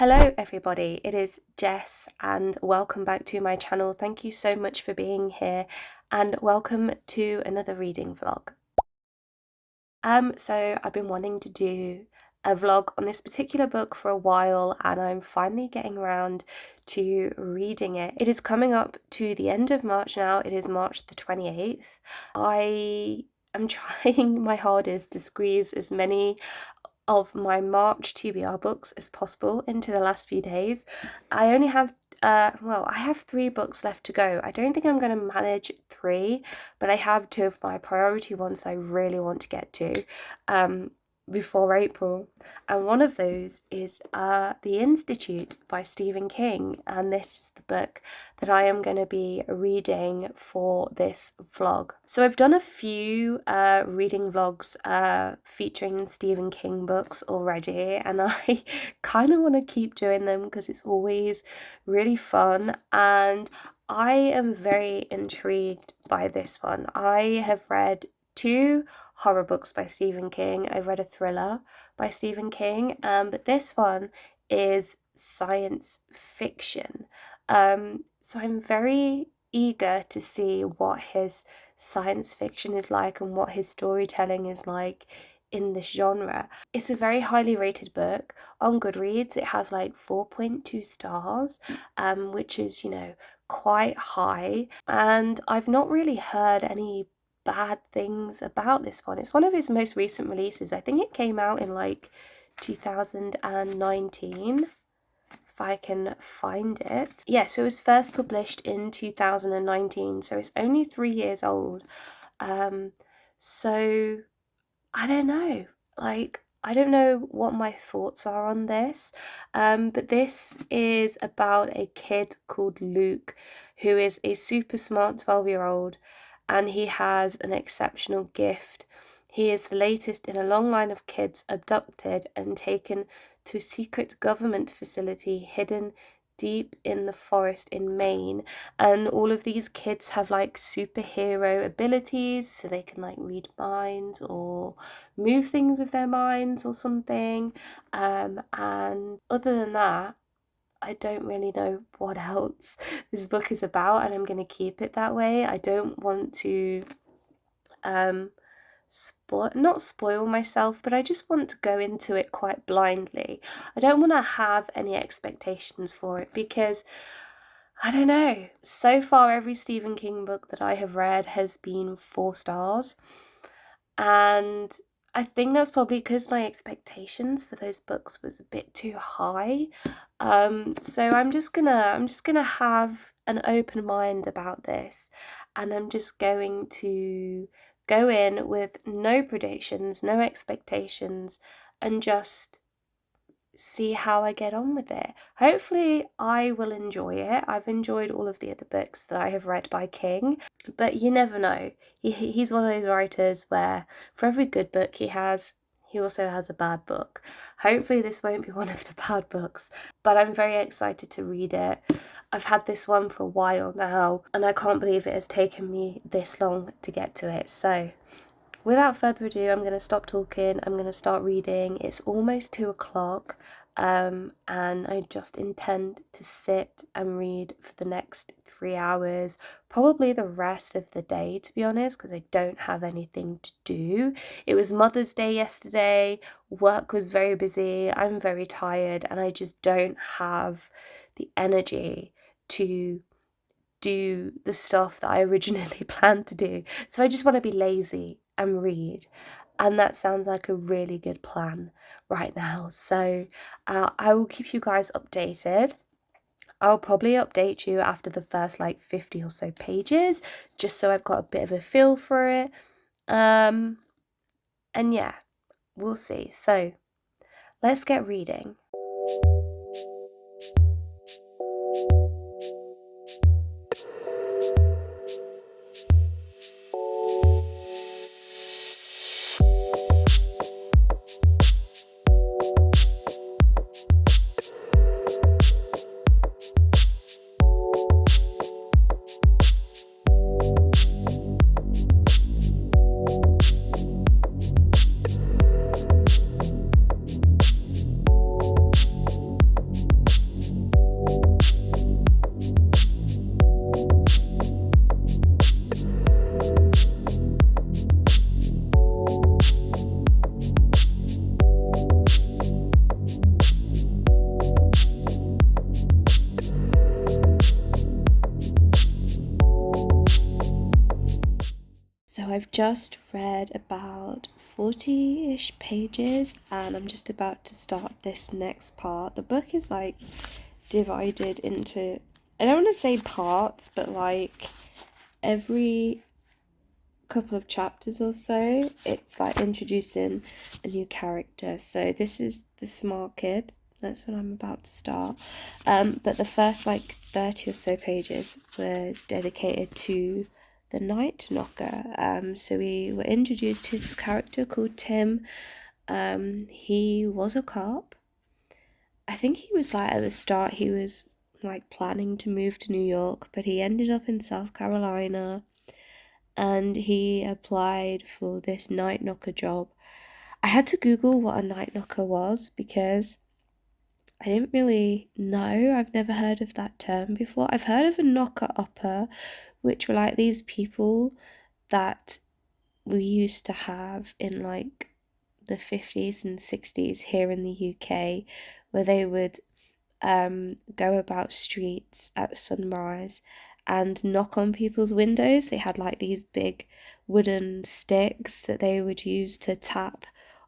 Hello everybody, it is Jess and welcome back to my channel. Thank you so much for being here and welcome to another reading vlog. So I've been wanting to do a vlog on this particular book for a while and I'm finally getting around to reading it. It is coming up to the end of March now. It is March the 28th. I am trying my hardest to squeeze as many of my March TBR books as possible into the last few days. I only have I have 3 books left to go. I don't think I'm going to manage 3, but I have 2 of my priority ones I really want to get to before April, and one of those is The Institute by Stephen King, and this is the book that I am going to be reading for this vlog. So I've done a few reading vlogs featuring Stephen King books already, and I kind of want to keep doing them because it's always really fun, and I am very intrigued by this one. I have read 2 horror books by Stephen King. I've read a thriller by Stephen King, but this one is science fiction. So I'm very eager to see what his science fiction is like and what his storytelling is like in this genre. It's a very highly rated book on Goodreads. It has like 4.2 stars, which is, quite high, and I've not really heard any bad things about this one. It's one of his most recent releases. I think it came out in like 2019, if I can find it. Yeah, so it was first published in 2019, so it's only 3 years old. So I don't know. I don't know what my thoughts are on this, but this is about a kid called Luke who is a super smart 12-year-old, and he has an exceptional gift. He is the latest in a long line of kids abducted and taken to a secret government facility hidden deep in the forest in Maine, and all of these kids have like superhero abilities, so they can like read minds or move things with their minds or something, and other than that I don't really know what else this book is about, and I'm going to keep it that way. I don't want to not spoil myself, but I just want to go into it quite blindly. I don't want to have any expectations for it because I don't know. So far, every Stephen King book that I have read has been 4 stars, and I think that's probably because my expectations for those books was a bit too high. So I'm just gonna have an open mind about this, and I'm just going to go in with no predictions, no expectations, and just see how I get on with it. Hopefully I will enjoy it. I've enjoyed all of the other books that I have read by King, but you never know. He's one of those writers where for every good book he also has a bad book. Hopefully this won't be one of the bad books, but I'm very excited to read it. I've had this one for a while now, and I can't believe it has taken me this long to get to it. So without further ado, I'm going to stop talking. I'm going to start reading. It's almost 2 o'clock, and I just intend to sit and read for the next 3 hours, probably the rest of the day, to be honest, because I don't have anything to do. It was Mother's Day yesterday. Work was very busy. I'm very tired, and I just don't have the energy to do the stuff that I originally planned to do. So I just want to be lazy and read. And that sounds like a really good plan right now. So I will keep you guys updated. I'll probably update you after the first like 50 or so pages, just so I've got a bit of a feel for it. And yeah, we'll see. So let's get reading. I've just read about 40-ish pages and I'm just about to start this next part. The book is like divided into, I don't want to say parts, but like every couple of chapters or so, it's like introducing a new character. So this is the smart kid. That's what I'm about to start. But the first like 30 or so pages was dedicated to the Night Knocker. So we were introduced to this character called Tim. He was a cop. I think he was like at the start he was like planning to move to New York, but he ended up in South Carolina and he applied for this night knocker job. I had to Google what a night knocker was because I didn't really know. I've never heard of that term before. I've heard of a knocker upper, which were like these people that we used to have in like the 50s and 60s here in the UK, where they would go about streets at sunrise and knock on people's windows. They had like these big wooden sticks that they would use to tap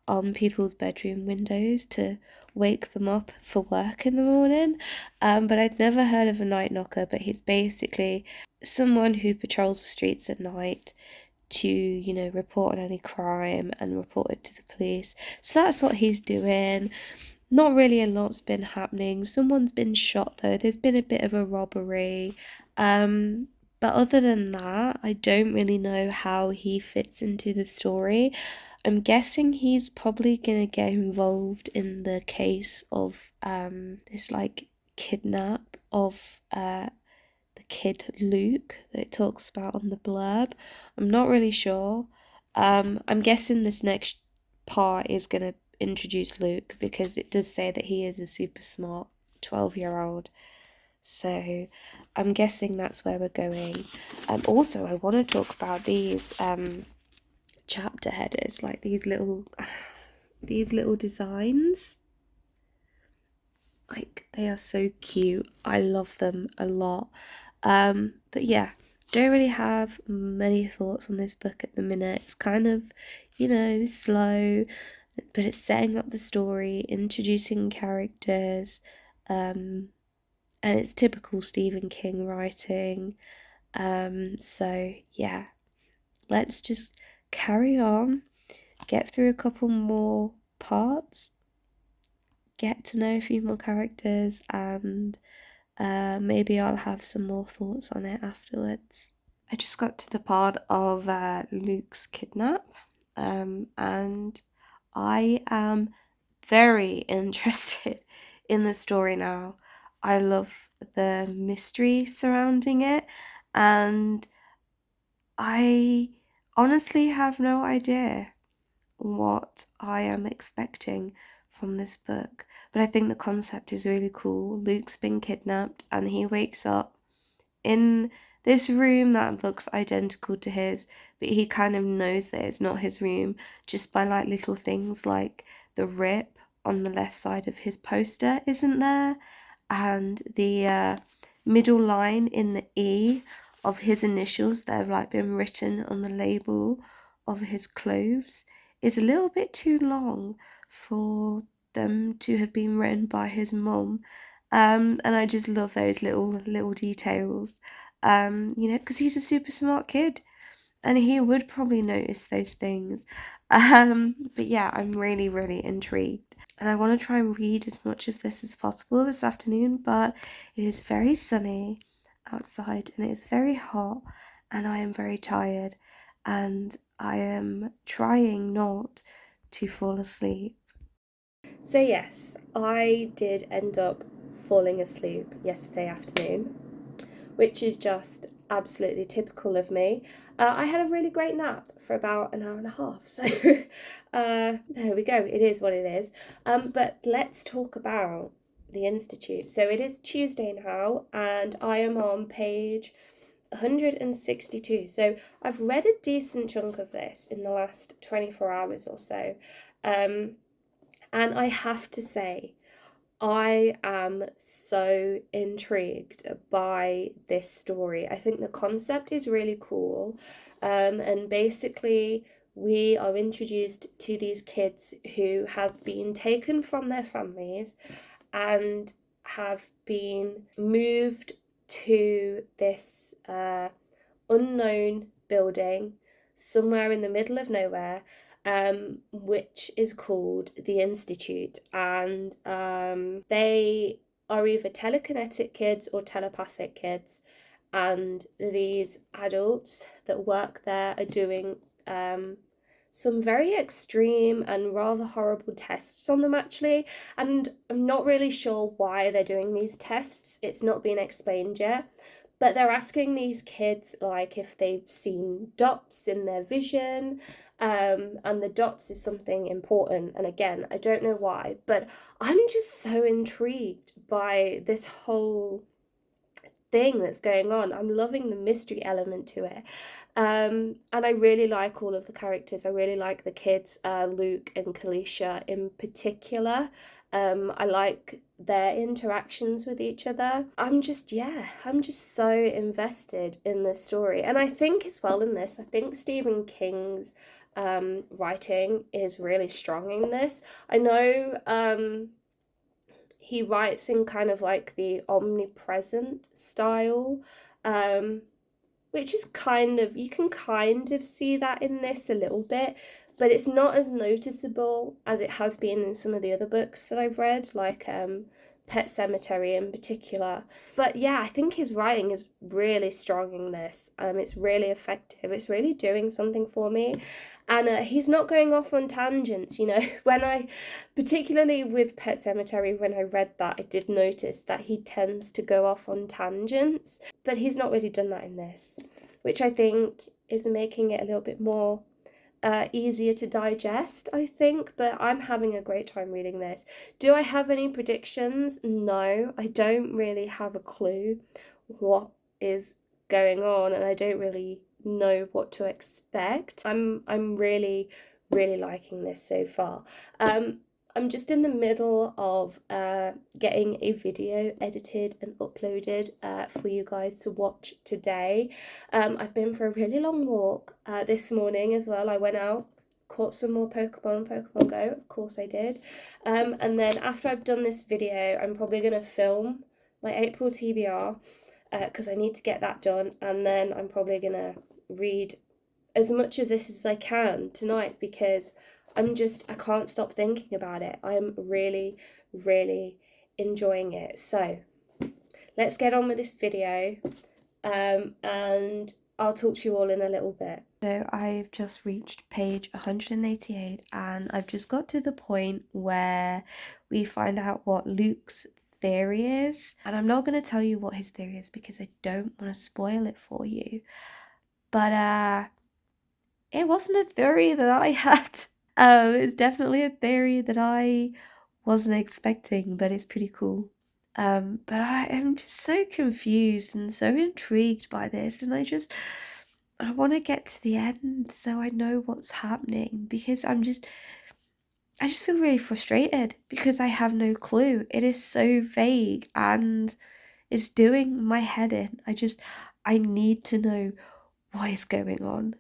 on people's bedroom windows to wake them up for work in the morning. But I'd never heard of a night knocker, but he's basically someone who patrols the streets at night to, you know, report on any crime and report it to the police. So that's what he's doing. Not really a lot's been happening. Someone's been shot though. There's been a bit of a robbery. But other than that, I don't really know how he fits into the story. I'm guessing he's probably gonna get involved in the case of this like kidnap of the kid Luke that it talks about on the blurb. I'm not really sure. I'm guessing this next part is gonna introduce Luke because it does say that he is a super smart 12-year-old. So I'm guessing that's where we're going. Also, I want to talk about these chapter headers, like these little designs. Like they are so cute. I love them a lot. But yeah, don't really have many thoughts on this book at the minute. It's kind of, you know, slow, but it's setting up the story, introducing characters, and it's typical Stephen King writing. So yeah, let's just carry on, get through a couple more parts, get to know a few more characters, and maybe I'll have some more thoughts on it afterwards. I just got to the part of Luke's kidnap, and I am very interested in the story now. I love the mystery surrounding it, and I honestly have no idea what I am expecting from this book. But I think the concept is really cool. Luke's been kidnapped and he wakes up in this room that looks identical to his, but he kind of knows that it's not his room just by like little things like the rip on the left side of his poster isn't there, and the middle line in the E of his initials that have like been written on the label of his clothes is a little bit too long for them to have been written by his mum. And I just love those little details. You know, because he's a super smart kid and he would probably notice those things. But yeah, I'm really, really intrigued. And I want to try and read as much of this as possible this afternoon, but it is very sunny outside and it is very hot and I am very tired and I am trying not to fall asleep. So yes, I did end up falling asleep yesterday afternoon, which is just absolutely typical of me. I had a really great nap for about an hour and a half, so there we go. It is what it is. But let's talk about the Institute. So it is Tuesday now, and I am on page 162. So I've read a decent chunk of this in the last 24 hours or so. And I have to say, I am so intrigued by this story. I think the concept is really cool. And basically, we are introduced to these kids who have been taken from their families and have been moved to this unknown building somewhere in the middle of nowhere, which is called the Institute. And they are either telekinetic kids or telepathic kids. And these adults that work there are doing some very extreme and rather horrible tests on them, actually. And I'm not really sure why they're doing these tests, it's not been explained yet. But they're asking these kids, like, if they've seen dots in their vision, and the dots is something important. And again, I don't know why, but I'm just so intrigued by this whole thing that's going on. I'm loving the mystery element to it. And I really like all of the characters. I really like the kids, Luke and Kalisha in particular. I like their interactions with each other. I'm just so invested in this story. And I think as well in this, I think Stephen King's writing is really strong in this. I know he writes in kind of like the omnipresent style, which is kind of, you can kind of see that in this a little bit, but it's not as noticeable as it has been in some of the other books that I've read, like Pet Sematary in particular. But yeah, I think his writing is really strong in this. It's really effective. It's really doing something for me. And he's not going off on tangents, you know. Particularly with Pet Sematary, when I read that, I did notice that he tends to go off on tangents, but he's not really done that in this, which I think is making it a little bit more easier to digest, I think. But I'm having a great time reading this. Do I have any predictions? No, I don't really have a clue what is going on, and I don't really know what to expect. I'm really liking this so far. I'm just in the middle of getting a video edited and uploaded for you guys to watch today. I've been for a really long walk this morning as well. I went out, caught some more Pokemon Go, of course I did. And then after I've done this video, I'm probably going to film my April TBR because I need to get that done. And then I'm probably going to read as much of this as I can tonight because I can't stop thinking about it. I'm really enjoying it. So let's get on with this video, and I'll talk to you all in a little bit. So I've just reached page 188 and I've just got to the point where we find out what Luke's theory is. And I'm not going to tell you what his theory is because I don't want to spoil it for you. But it wasn't a theory that I had. It's definitely a theory that I wasn't expecting, but it's pretty cool. But I am just so confused and so intrigued by this, and I want to get to the end so I know what's happening, because I just feel really frustrated because I have no clue. It is so vague and it's doing my head in. I need to know what is going on.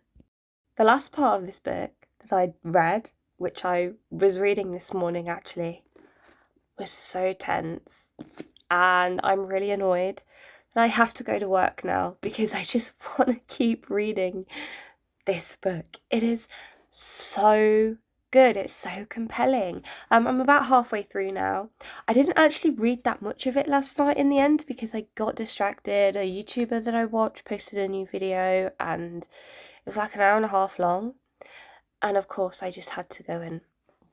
The last part of this book that I read, which I was reading this morning actually, was so tense, and I'm really annoyed that I have to go to work now because I just want to keep reading this book. It is so good, it's so compelling. I'm about halfway through now. I didn't actually read that much of it last night in the end because I got distracted. A YouTuber that I watch posted a new video and it was like an hour and a half long, and of course I just had to go and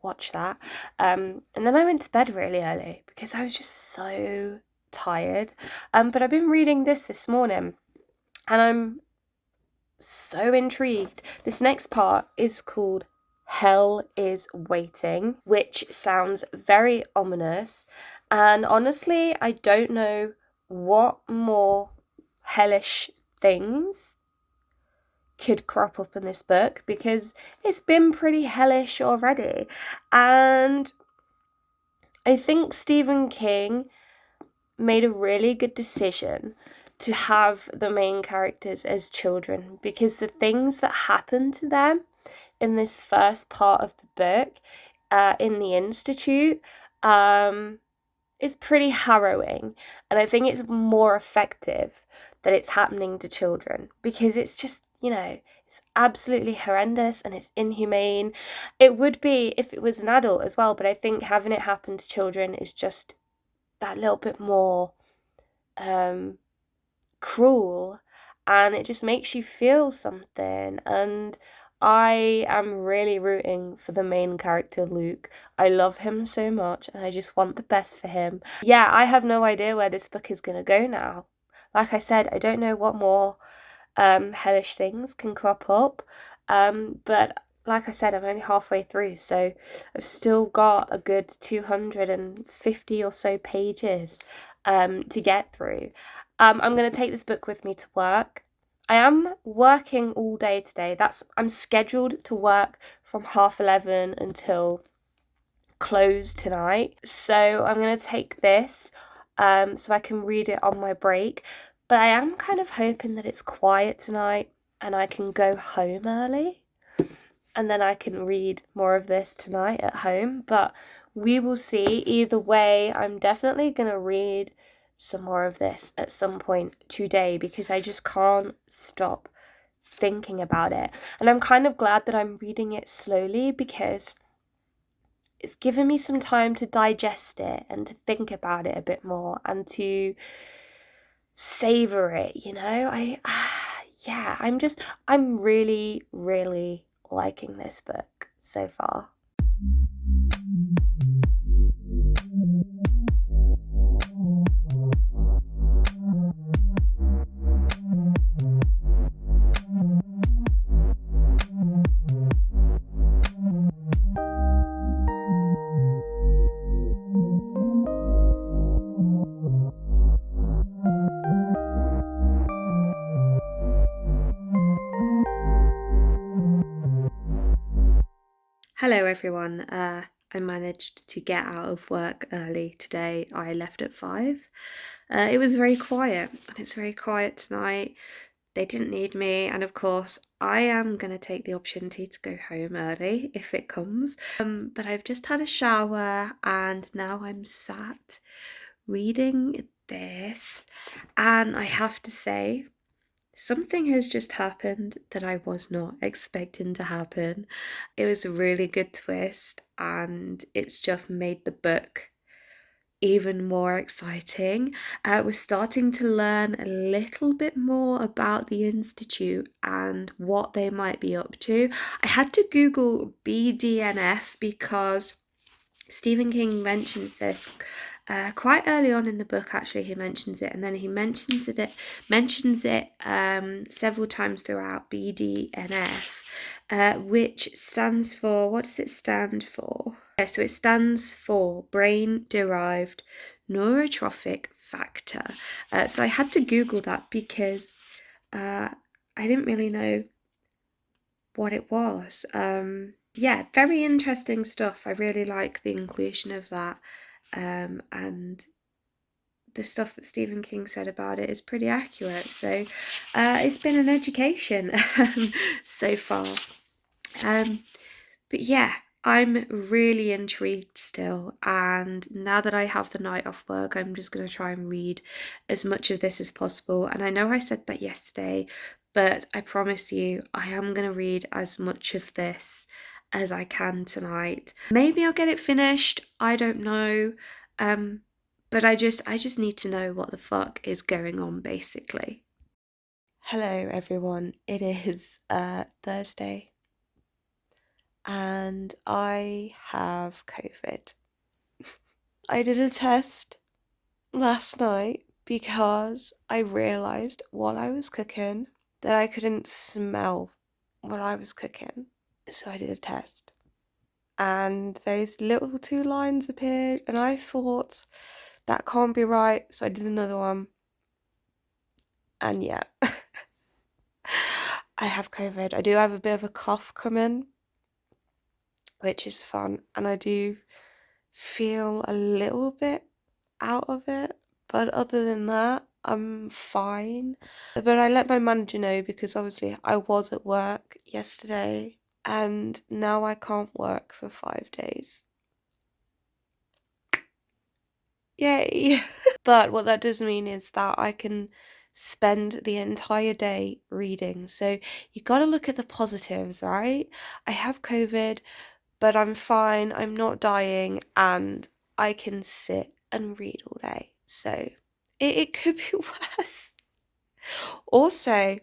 watch that. And then I went to bed really early because I was just so tired. But I've been reading this morning and I'm so intrigued. This next part is called Hell is Waiting, which sounds very ominous. And honestly, I don't know what more hellish things could crop up in this book because it's been pretty hellish already. And I think Stephen King made a really good decision to have the main characters as children, because the things that happen to them in this first part of the book, in the Institute, is pretty harrowing. And I think it's more effective that it's happening to children, because it's just, it's absolutely horrendous and it's inhumane. It would be if it was an adult as well, but I think having it happen to children is just that little bit more cruel, and it just makes you feel something. And I am really rooting for the main character, Luke. I love him so much and I just want the best for him. Yeah, I have no idea where this book is going to go now. Like I said, I don't know what more hellish things can crop up. But like I said, I'm only halfway through, so I've still got a good 250 or so pages to get through. I'm going to take this book with me to work. I am working all day today. I'm scheduled to work from 11:30 until close tonight. So I'm going to take this so I can read it on my break. But I am kind of hoping that it's quiet tonight and I can go home early, and then I can read more of this tonight at home. But we will see. Either way, I'm definitely going to read some more of this at some point today, because I just can't stop thinking about it. And I'm kind of glad that I'm reading it slowly, because it's given me some time to digest it and to think about it a bit more and to savor it, I'm really, really liking this book so far. Hello everyone, I managed to get out of work early today. I left at 5. It was very quiet, and it's very quiet tonight. They didn't need me, and of course I am going to take the opportunity to go home early if it comes. But I've just had a shower and now I'm sat reading this, and I have to say, something has just happened that I was not expecting to happen. It was a really good twist, and it's just made the book even more exciting. We're starting to learn a little bit more about the Institute and what they might be up to. I had to Google BDNF because Stephen King mentions this quite early on in the book. Actually, he mentions it, and then he mentions it several times throughout. BDNF, which stands for, what does it stand for? So it stands for brain derived neurotrophic factor. So I had to Google that because I didn't really know what it was. Yeah, very interesting stuff. I really like the inclusion of that. And the stuff that Stephen King said about it is pretty accurate. So it's been an education so far. But yeah, I'm really intrigued still. And now that I have the night off work, I'm just going to try and read as much of this as possible. And I know I said that yesterday, but I promise you, I am going to read as much of this as I can tonight. Maybe I'll get it finished. I don't know. But I just need to know what the fuck is going on, basically. Hello, everyone. It is Thursday, and I have COVID. I did a test last night because I realised while I was cooking that I couldn't smell what I was cooking. So I did a test, and those little 2 lines appeared, and I thought that can't be right, so I did another one, and yeah. I have COVID. I do have a bit of a cough coming, which is fun, and I do feel a little bit out of it, but other than that, I'm fine. But I let my manager know because obviously I was at work yesterday and now I can't work for 5 days. Yay! But what that does mean is that I can spend the entire day reading. So you got to look at the positives, right? I have COVID, but I'm fine, I'm not dying, and I can sit and read all day. So it could be worse. Also,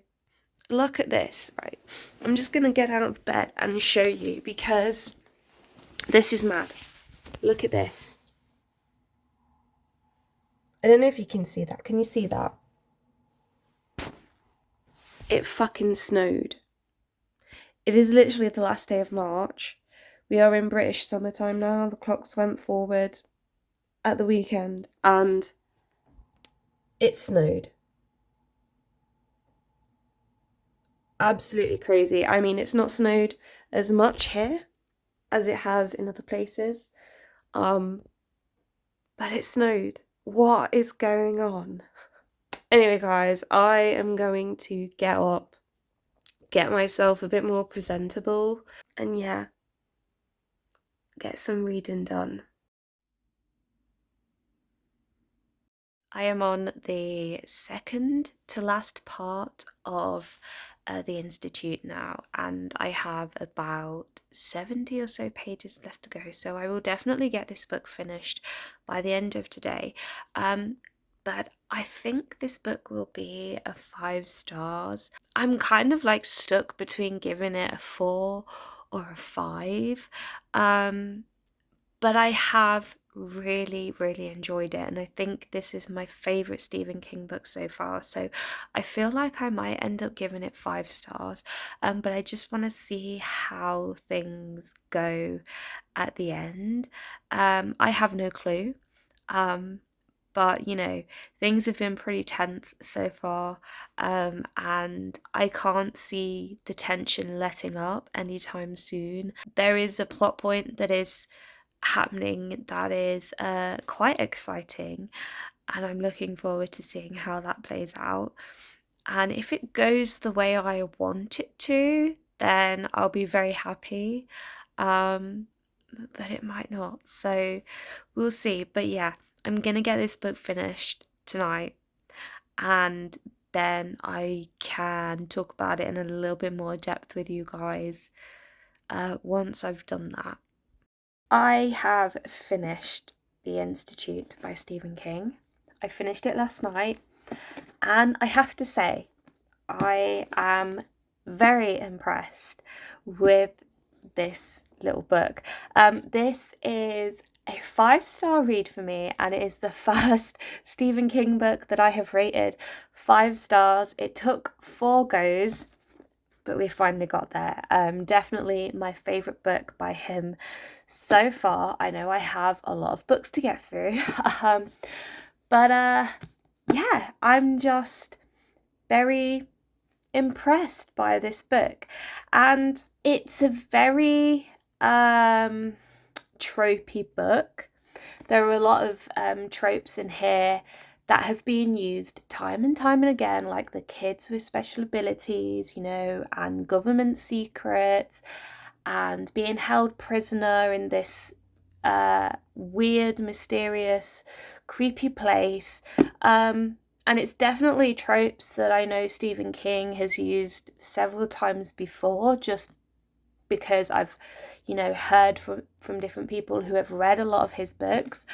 look at this, right? I'm just gonna get out of bed and show you because this is mad. Look at this. I don't know if you can see that. Can you see that? It fucking snowed. It is literally the last day of March. We are in British summertime now. The clocks went forward at the weekend and it snowed. Absolutely crazy. I mean, it's not snowed as much here as it has in other places. But it snowed. What is going on? Anyway, guys, I am going to get up, get myself a bit more presentable, and yeah, get some reading done. I am on the second to last part of the Institute now, and I have about 70 or so pages left to go, so I will definitely get this book finished by the end of today. But I think this book will be a 5 stars. I'm kind of like stuck between giving it a 4 or a 5. But I have really enjoyed it, and I think this is my favourite Stephen King book so far, so I feel like I might end up giving it 5 stars, but I just want to see how things go at the end. I have no clue, but you know, things have been pretty tense so far, and I can't see the tension letting up anytime soon. There is a plot point that is happening that is quite exciting, and I'm looking forward to seeing how that plays out. And if it goes the way I want it to, then I'll be very happy. But it might not, so we'll see. But yeah, I'm gonna get this book finished tonight, and then I can talk about it in a little bit more depth with you guys once I've done that. I have finished The Institute by Stephen King. I finished it last night, and I have to say, I am very impressed with this little book. This is a 5-star read for me, and it is the first Stephen King book that I have rated 5 stars. It took 4 goes, but we finally got there. Definitely my favourite book by him so far. I know I have a lot of books to get through, but yeah, I'm just very impressed by this book, and it's a very tropey book. There are a lot of tropes in here that have been used time and time and again, like the kids with special abilities, you know, and government secrets, and being held prisoner in this weird, mysterious, creepy place. And it's definitely tropes that I know Stephen King has used several times before, just because I've, you know, heard from different people who have read a lot of his books.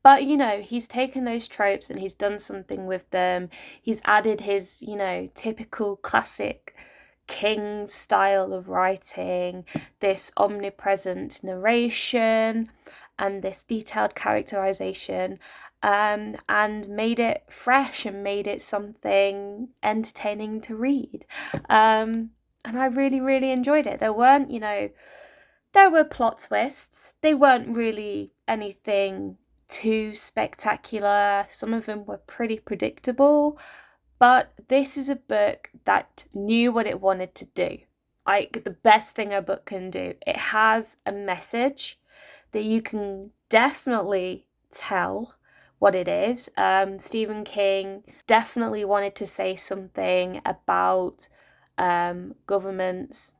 But, you know, he's taken those tropes and he's done something with them. He's added his, you know, typical classic King style of writing, this omnipresent narration, and this detailed characterization, and made it fresh and made it something entertaining to read. And I really enjoyed it. There weren't, you know, there were plot twists. They weren't really anything too spectacular. Some of them were pretty predictable, but this is a book that knew what it wanted to do. Like the best thing a book can do. It has a message that you can definitely tell what it is. Stephen King definitely wanted to say something about governments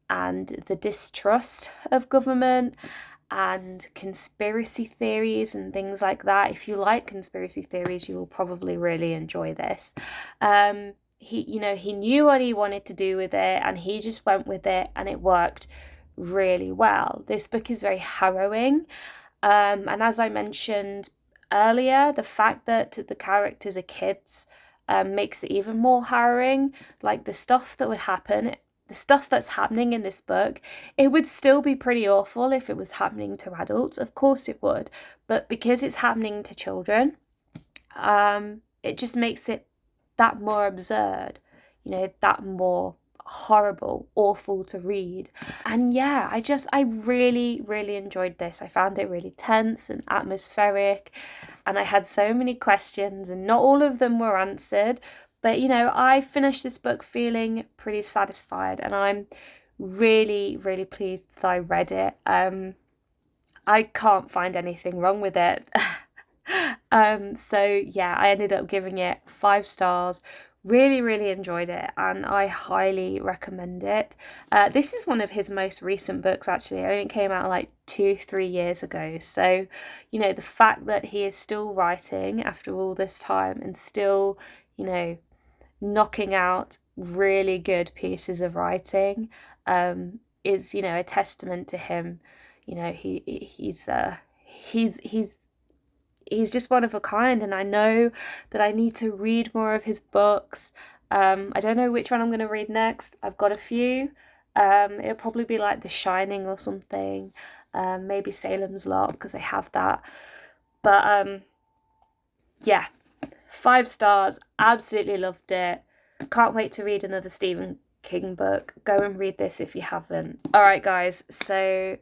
and the distrust of government and conspiracy theories and things like that. If you like conspiracy theories, you will probably really enjoy this. He knew what he wanted to do with it, and he just went with it, and it worked really well. This book is very harrowing, and as I mentioned earlier, the fact that the characters are kids makes it even more harrowing. Like the stuff that would happen, the stuff that's happening in this book, it would still be pretty awful if it was happening to adults. Of course it would, but because it's happening to children, it just makes it that more absurd, that more horrible, awful to read. And yeah, I really, really enjoyed this. I found it really tense and atmospheric, and I had so many questions, and not all of them were answered. But I finished this book feeling pretty satisfied, and I'm really, really pleased that I read it. I can't find anything wrong with it. So yeah, I ended up giving it 5 stars. Really, really enjoyed it, and I highly recommend it. This is one of his most recent books, actually. It only came out like 2-3 years ago. So, the fact that he is still writing after all this time and still, knocking out really good pieces of writing, is, a testament to him. He's just one of a kind, and I know that I need to read more of his books. I don't know which one I'm going to read next. I've got a few. It'll probably be like The Shining or something. Maybe Salem's Lot, because they have that. But yeah, 5 stars. Absolutely loved it. Can't wait to read another Stephen King book. Go and read this if you haven't. All right, guys. So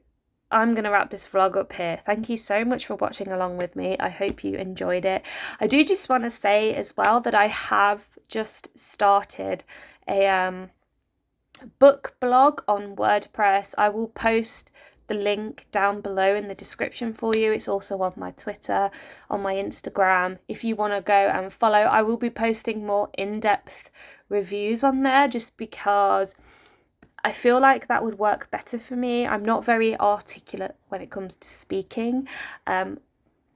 I'm going to wrap this vlog up here. Thank you so much for watching along with me. I hope you enjoyed it. I do just want to say as well that I have just started a book blog on WordPress. I will post the link down below in the description for you. It's also on my Twitter, on my Instagram. If you want to go and follow, I will be posting more in-depth reviews on there, just because I feel like that would work better for me. I'm not very articulate when it comes to speaking. I'm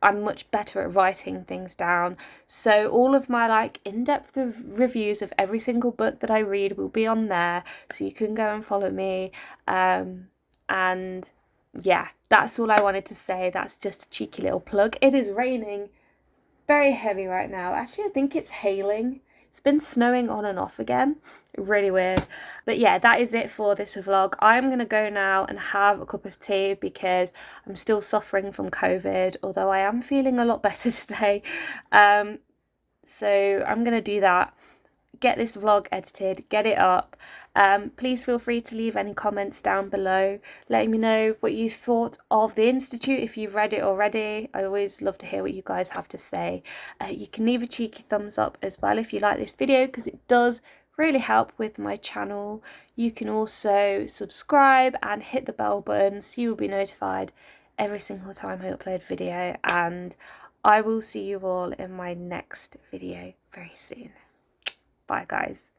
much better at writing things down. So all of my in-depth reviews of every single book that I read will be on there, so you can go and follow me. And yeah, that's all I wanted to say. That's just a cheeky little plug. It is raining very heavy right now. Actually, I think it's hailing. It's been snowing on and off again. Really weird. But yeah, that is it for this vlog. I'm going to go now and have a cup of tea because I'm still suffering from COVID, although I am feeling a lot better today. So I'm going to do that. Get this vlog edited, get it up. Please feel free to leave any comments down below, letting me know what you thought of The Institute if you've read it already. I always love to hear what you guys have to say. You can leave a cheeky thumbs up as well if you like this video, because it does really help with my channel. You can also subscribe and hit the bell button so you will be notified every single time I upload video, and I will see you all in my next video very soon. Bye guys.